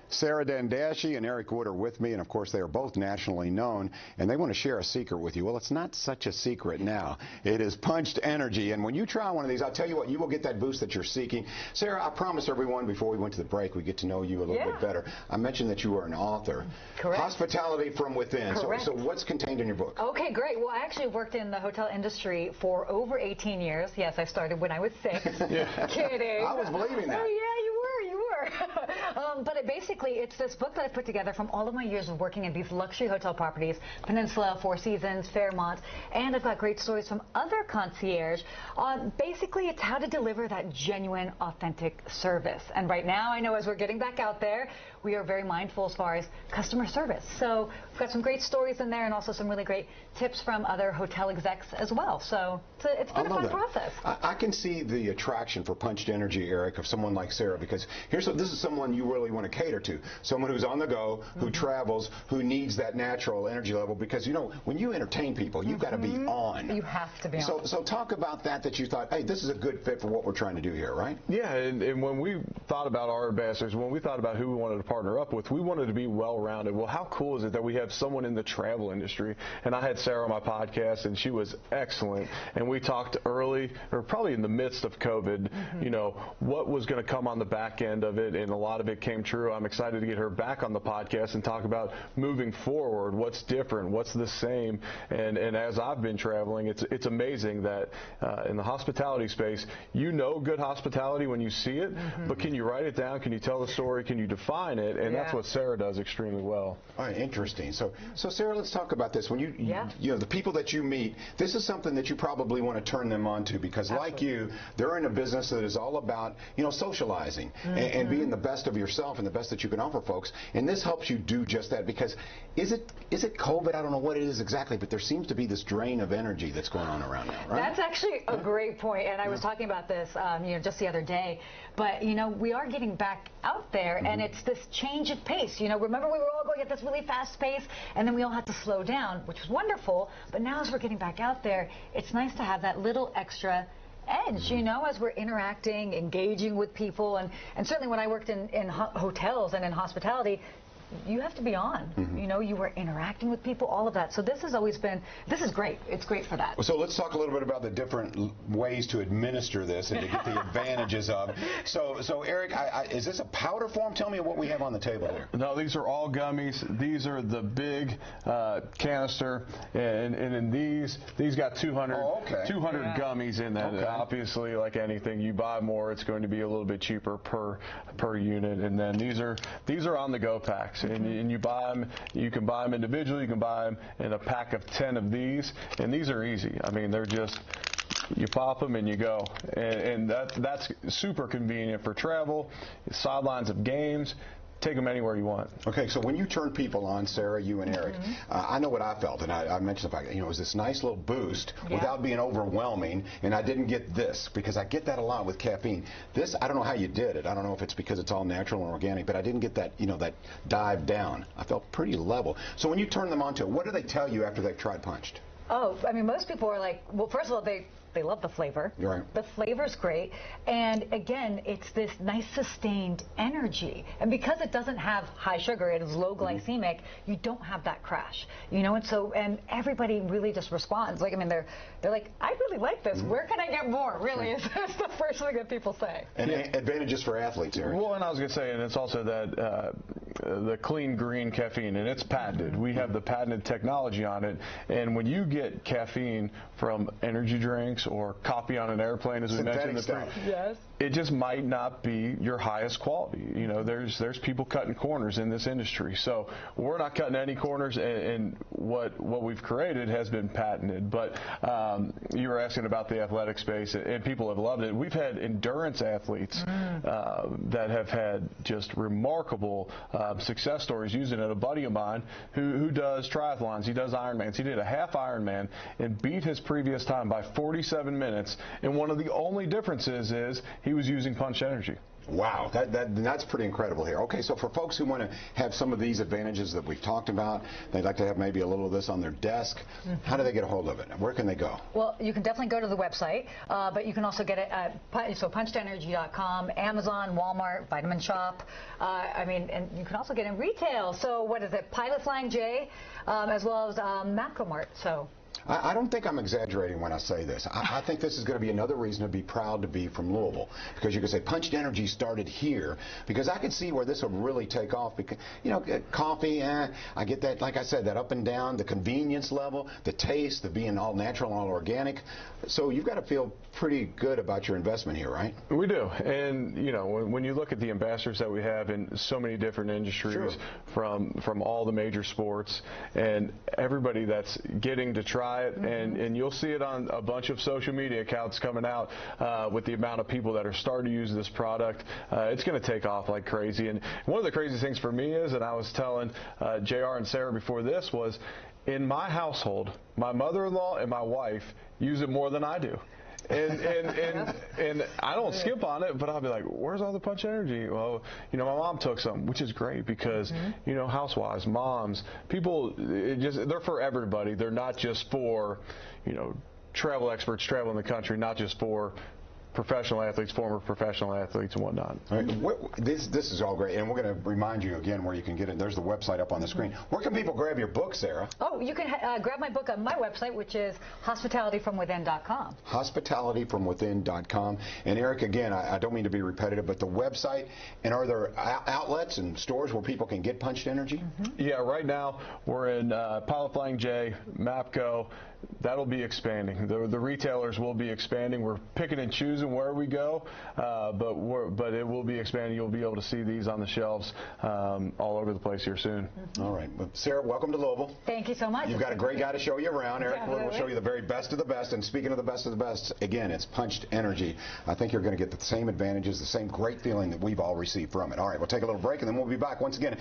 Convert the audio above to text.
Sarah Dandashy and Eric Wood are with me, and of course they are both nationally known, and they want to share a secret with you. Well, it's not such a secret now. It is Punched Energy, and when you try one of these, I'll tell you what, you will get that boost that you're seeking. Sarah, I promised everyone before we went to the break we'd get to know you a little bit better. I mentioned that you were an author. Correct. Hospitality from Within. Correct. So what's contained in your book? Okay, great. Well, I actually worked in the hotel industry for over 18 years. Yes, I started when I was 6. Kidding. I was believing that. Oh, yeah, you were. But it's this book that I put together from all of my years of working in these luxury hotel properties, Peninsula, Four Seasons, Fairmont, and I've got great stories from other concierge. Basically, it's how to deliver that genuine, authentic service. And right now, I know as we're getting back out there, we are very mindful as far as customer service. So we've got some great stories in there and also some really great tips from other hotel execs as well. So it's been a fun process. I can see the attraction for Punched Energy, Eric, of someone like Sarah, because this is someone you really want to cater to. Someone who's on the go, who travels, who needs that natural energy level, because, you know, when you entertain people, you've got to be on. You have to be on. So talk about that you thought, hey, this is a good fit for what we're trying to do here, right? Yeah, and when we thought about our ambassadors, when we thought about who we wanted to partner up with, we wanted to be well-rounded. Well, how cool is it that we have someone in the travel industry? And I had Sarah on my podcast, and she was excellent. And we talked early, or probably in the midst of COVID, you know, what was going to come on the back end of it, and a lot of it came true. I'm excited to get her back on the podcast and talk about moving forward, what's different, what's the same. And as I've been traveling, it's amazing that in the hospitality space, you know good hospitality when you see it, but can you write it down? Can you tell the story? Can you define it? And that's what Sarah does extremely well. All right, interesting. So Sarah, let's talk about this. When you know, the people that you meet, this is something that you probably want to turn them on to, because like you, they're in a business that is all about, you know, socializing and being the best of yourself and the best that you can offer folks. And this helps you do just that, because is it COVID? I don't know what it is exactly, but there seems to be this drain of energy that's going on around now, right? That's actually a great point, and I was talking about this, you know, just the other day. But, you know, we are getting back out there, and it's this change of pace. You know, remember we were all going at this really fast pace, and then we all had to slow down, which was wonderful. But now as we're getting back out there, it's nice to have that little extra edge, you know, as we're interacting, engaging with people. And certainly when I worked in hotels and in hospitality, you have to be on. You know, you were interacting with people, all of that. So this has always been, this is great. It's great for that. So let's talk a little bit about the different ways to administer this and to get the advantages of. So Eric, is this a powder form? Tell me what we have on the table here. No, these are all gummies. These are the big canister, and in these got 200 gummies in that. Obviously, like anything, you buy more, it's going to be a little bit cheaper per unit. And then these are on the go packs. And you buy them, you can buy them individually, you can buy them in a pack of 10 of these, and these are easy. I mean, they're just, you pop them and you go, and that's super convenient for travel, sidelines of games. Take them anywhere you want. Okay, so when you turn people on, Sarah, you and Eric, I know what I felt, and I mentioned the fact that, you know, it was this nice little boost without being overwhelming, and I didn't get this, because I get that a lot with caffeine. This, I don't know how you did it. I don't know if it's because it's all natural and organic, but I didn't get that, you know, that dive down. I felt pretty level. So when you turn them on to it, what do they tell you after they've tried Punched? Oh, I mean, most people are like, well, first of all, they love the flavor. Right. The flavor's great. And again, it's this nice sustained energy. And because it doesn't have high sugar, it is low glycemic, you don't have that crash. You know, and everybody really just responds. Like, I mean, they're like, I really like this. Where can I get more? Really, is the first thing that people say. And advantages for athletes, Eric. Well, and I was going to say, and it's also that the clean green caffeine, and it's patented. We have the patented technology on it. And when you get caffeine from energy drinks or coffee on an airplane, as we mentioned, it just might not be your highest quality. You know, there's people cutting corners in this industry. So we're not cutting any corners, and what we've created has been patented. But you were asking about the athletic space, and people have loved it. We've had endurance athletes that have had just remarkable success stories using it. A buddy of mine who does triathlons, he does Ironmans. He did a half Ironman and beat his previous time by 47 minutes, and one of the only differences is he was using Punched Energy. Wow, that's pretty incredible here. Okay, so for folks who want to have some of these advantages that we've talked about, they'd like to have maybe a little of this on their desk, how do they get a hold of it? Where can they go? Well, you can definitely go to the website, but you can also get it at punchedenergy.com, Amazon, Walmart, Vitamin Shop. And you can also get it in retail. So what is it? Pilot Flying J, as well as Macromart. So. I don't think I'm exaggerating when I say this. I think this is going to be another reason to be proud to be from Louisville, because you could say Punched Energy started here, because I could see where this would really take off. Because coffee, I get that, like I said, that up and down, the convenience level, the taste, the being all natural, all organic. So you've got to feel pretty good about your investment here, right? We do, and when you look at the ambassadors that we have in so many different industries, from all the major sports, and everybody that's getting to try it, and you'll see it on a bunch of social media accounts coming out with the amount of people that are starting to use this product. It's going to take off like crazy. And one of the crazy things for me is, and I was telling JR and Sarah before this, was in my household, my mother-in-law and my wife use it more than I do. And I don't skip on it, but I'll be like, where's all the Punch Energy? Well, my mom took some, which is great because, housewives, moms, people, they're for everybody. They're not just for, travel experts traveling the country, not just for professional athletes, former professional athletes, and whatnot. All right. This is all great, and we're going to remind you again where you can get it. There's the website up on the screen. Where can people grab your book, Sarah? Oh, you can grab my book on my website, which is hospitalityfromwithin.com. Hospitalityfromwithin.com. And Eric, again, I don't mean to be repetitive, but the website, and are there outlets and stores where people can get Punched Energy? Yeah, right now we're in Pilot Flying J, MAPCO. That'll be expanding. The retailers will be expanding. We're picking and choosing where we go, but it will be expanding. You'll be able to see these on the shelves all over the place here soon. All right. Well, Sarah, welcome to Louisville. Thank you so much. You've got a great guy to show you around. Eric Wood will show you the very best of the best. And speaking of the best again, it's Punched Energy. I think you're going to get the same advantages, the same great feeling that we've all received from it. All right, we'll take a little break, and then we'll be back once again.